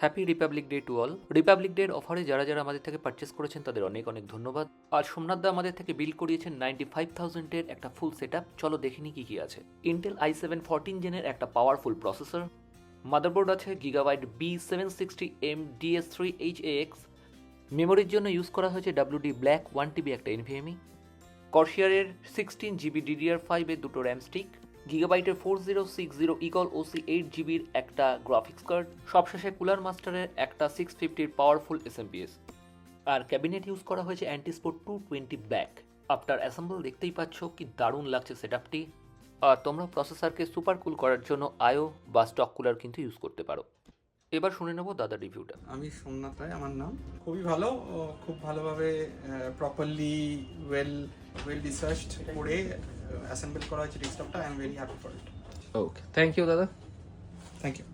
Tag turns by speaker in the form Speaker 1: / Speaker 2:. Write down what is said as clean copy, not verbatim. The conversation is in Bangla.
Speaker 1: Happy Republic day to all. Republic ডের অফারে যারা যারা আমাদের থেকে পারচেস করেছেন তাদের অনেক অনেক ধন্যবাদ। আর সোমনাথ দা আমাদের থেকে বিল করিয়েছেন 95,000-এর একটা ফুল সেট আপ। চলো দেখিনি কি কি আছে। ইন্টেল i7 14 জেনের একটা পাওয়ারফুল প্রসেসর, মাদারবোর্ড আছে গিগাবাইট B760M DS3HAX, মেমোরির জন্য ইউজ করা হয়েছে WD ব্ল্যাক 1TB একটা NVMe, কর্সিয়ারের 16GB DDR5 এর দুটো র্যাম স্টিক, গিগাবাইটের 4060 ইগল OC 8GB'র একটা গ্রাফিক্স কার্ড, সবশেষে কুলার মাস্টারের একটা 650-র পাওয়ারফুল SMPS। আর ক্যাবিনেট ইউজ করা হয়েছে অ্যান্টিস্পোর্ট 220 ব্ল্যাক। আফটার অ্যাসেম্বল দেখতেই পাচ্ছ কি দারুণ লাগছে সেটআপটি। আর তোমরা প্রসেসরকে সুপার কুল করার জন্য আয়ো বা স্টক কুলার কিন্তু ইউজ করতে পারো। এবার শুনে নেবো দাদার রিভিউটা।
Speaker 2: আমি সোমনাথ রায় আমার নাম। খুবই ভালো, খুব ভালোভাবে প্রপারলি ওয়েল রিসার্চড করে অ্যাসেম্বল করা হয়েছে ডেস্কটপটা। I am very happy for it.
Speaker 3: Okay, thank you দাদা।
Speaker 2: Thank you.